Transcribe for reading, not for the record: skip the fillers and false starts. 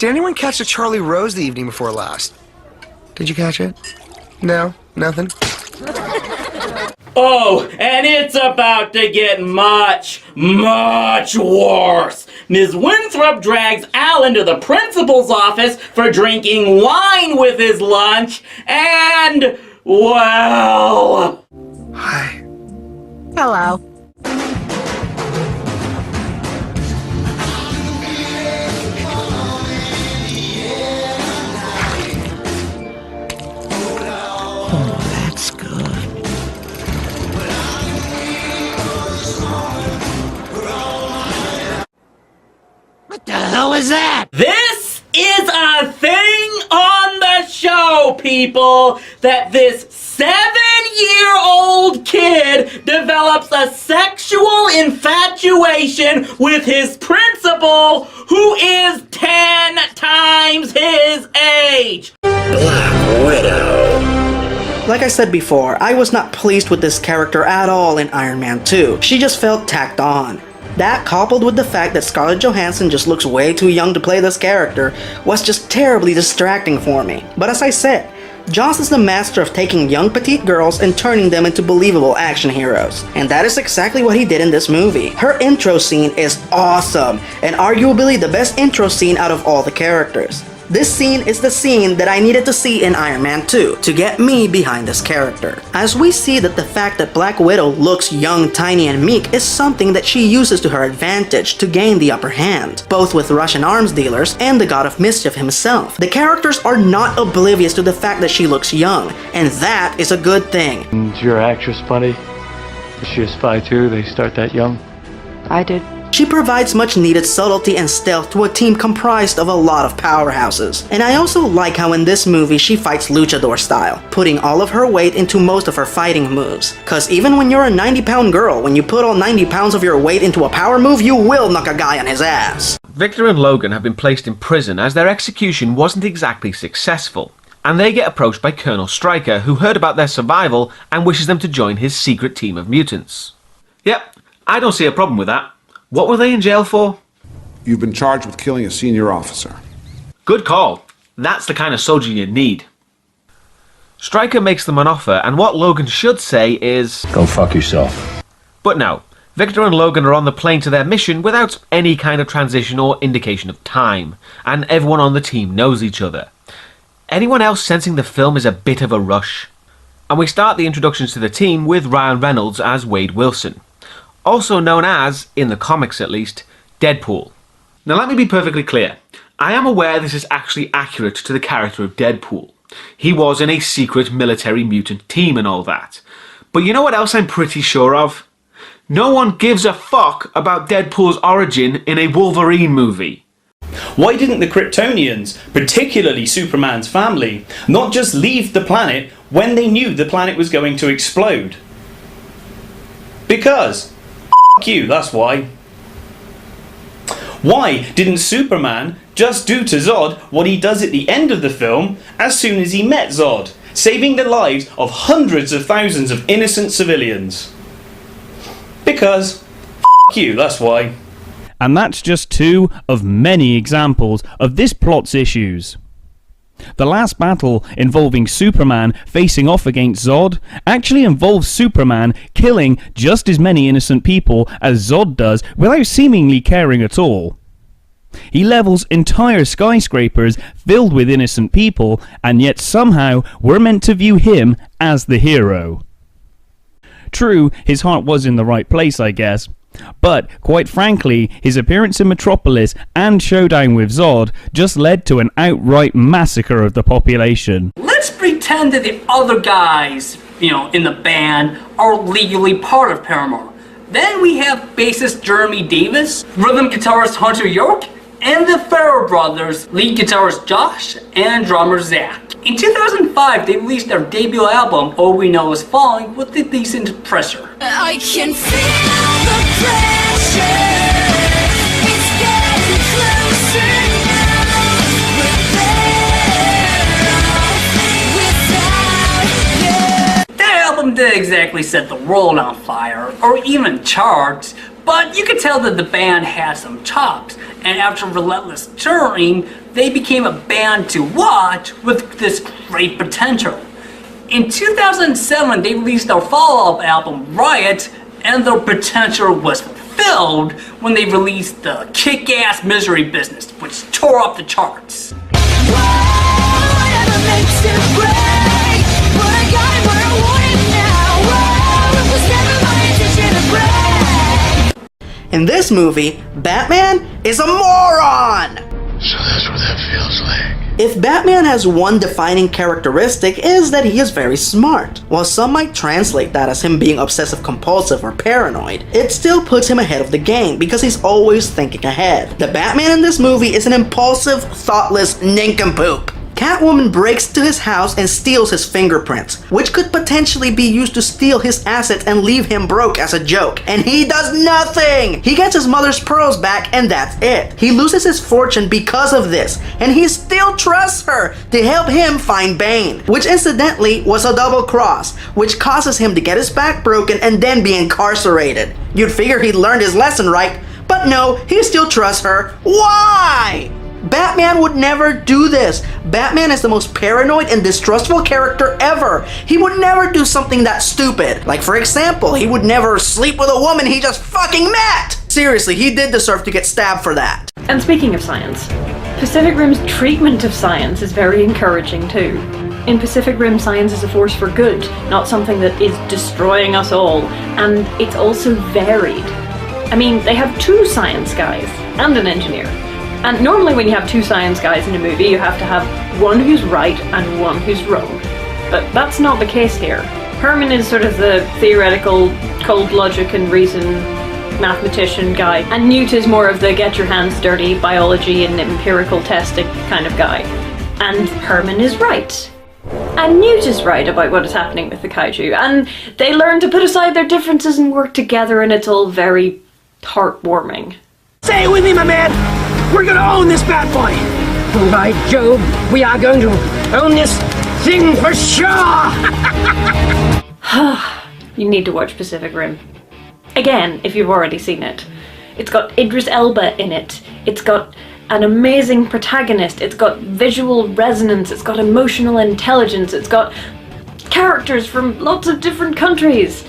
Did anyone catch the Charlie Rose the evening before last? Did you catch it? No? Nothing? Oh, and it's about to get much, much worse. Ms. Winthrop drags Al into the principal's office for drinking wine with his lunch, and, well... Hi. Hello. That's good. What the hell is that? This is a thing on the show, people, that this 7-year-old kid develops a sexual infatuation with his principal, who is 10 times his age. Black Widow. Like I said before, I was not pleased with this character at all in Iron Man 2. She just felt tacked on. That, coupled with the fact that Scarlett Johansson just looks way too young to play this character, was just terribly distracting for me. But as I said, Johnson's the master of taking young petite girls and turning them into believable action heroes. And that is exactly what he did in this movie. Her intro scene is awesome, and arguably the best intro scene out of all the characters. This scene is the scene that I needed to see in Iron Man 2 to get me behind this character. As we see that the fact that Black Widow looks young, tiny, and meek is something that she uses to her advantage to gain the upper hand, both with Russian arms dealers and the God of Mischief himself. The characters are not oblivious to the fact that she looks young, and that is a good thing. Is your actress funny? Is she a spy too? They start that young? I did. She provides much needed subtlety and stealth to a team comprised of a lot of powerhouses. And I also like how in this movie she fights luchador style, putting all of her weight into most of her fighting moves. Cause even when you're a 90-pound girl, when you put all 90 pounds of your weight into a power move, you will knock a guy on his ass. Victor and Logan have been placed in prison as their execution wasn't exactly successful. And they get approached by Colonel Stryker, who heard about their survival and wishes them to join his secret team of mutants. Yep, I don't see a problem with that. What were they in jail for? You've been charged with killing a senior officer. Good call. That's the kind of soldier you need. Stryker makes them an offer, and what Logan should say is... Go fuck yourself. But no, Victor and Logan are on the plane to their mission without any kind of transition or indication of time, and everyone on the team knows each other. Anyone else sensing the film is a bit of a rush? And we start the introductions to the team with Ryan Reynolds as Wade Wilson, also known as, in the comics at least, Deadpool. Now let me be perfectly clear, I am aware this is actually accurate to the character of Deadpool. He was in a secret military mutant team and all that. But you know what else I'm pretty sure of? No one gives a fuck about Deadpool's origin in a Wolverine movie. Why didn't the Kryptonians, particularly Superman's family, not just leave the planet when they knew the planet was going to explode? Because, f*** you, that's why. Why didn't Superman just do to Zod what he does at the end of the film as soon as he met Zod, saving the lives of hundreds of thousands of innocent civilians? Because, f*** you, that's why. And that's just two of many examples of this plot's issues. The last battle involving Superman facing off against Zod actually involves Superman killing just as many innocent people as Zod does without seemingly caring at all. He levels entire skyscrapers filled with innocent people, and yet somehow we're meant to view him as the hero. True, his heart was in the right place, I guess. But, quite frankly, his appearance in Metropolis and showdown with Zod just led to an outright massacre of the population. Let's pretend that the other guys, in the band are legally part of Paramore. Then we have bassist Jeremy Davis, rhythm guitarist Hunter York, and the Farrow brothers, lead guitarist Josh and drummer Zach. In 2005, they released their debut album, All We Know Is Falling, with a decent pressure. I can feel the pressure. It's getting closer now. We're better off without you. That album didn't exactly set the world on fire, or even charts, but you could tell that the band had some chops, and after relentless touring, they became a band to watch with this great potential. In 2007, they released their follow-up album, Riot, and their potential was fulfilled when they released the kick-ass Misery Business, which tore up the charts. Whatever makes it break, but I got it where I want it now. Whoa, it was never my intention to break. In this movie, Batman is a moron! So that's what that feels like. If Batman has one defining characteristic, is that he is very smart. While some might translate that as him being obsessive compulsive or paranoid, it still puts him ahead of the game because he's always thinking ahead. The Batman in this movie is an impulsive, thoughtless nincompoop. Catwoman breaks into his house and steals his fingerprints, which could potentially be used to steal his assets and leave him broke as a joke. And he does nothing! He gets his mother's pearls back and that's it. He loses his fortune because of this, and he still trusts her to help him find Bane, which incidentally was a double cross, which causes him to get his back broken and then be incarcerated. You'd figure he'd learned his lesson, right? But no, he still trusts her. Why? Batman would never do this. Batman is the most paranoid and distrustful character ever. He would never do something that stupid. Like, for example, he would never sleep with a woman he just fucking met. Seriously, he did deserve to get stabbed for that. And speaking of science, Pacific Rim's treatment of science is very encouraging too. In Pacific Rim, science is a force for good, not something that is destroying us all, and it's also varied. I mean, they have 2 science guys and an engineer. And normally when you have 2 science guys in a movie, you have to have one who's right and one who's wrong. But that's not the case here. Herman is sort of the theoretical, cold logic and reason mathematician guy, and Newt is more of the get your hands dirty biology and empirical testing kind of guy. And Herman is right. And Newt is right about what is happening with the kaiju, and they learn to put aside their differences and work together, and it's all very heartwarming. Say it with me, my man! We're gonna own this bad boy! By Jove, we are going to own this thing for sure! You need to watch Pacific Rim. Again, if you've already seen it. It's got Idris Elba in it. It's got an amazing protagonist. It's got visual resonance. It's got emotional intelligence. It's got characters from lots of different countries.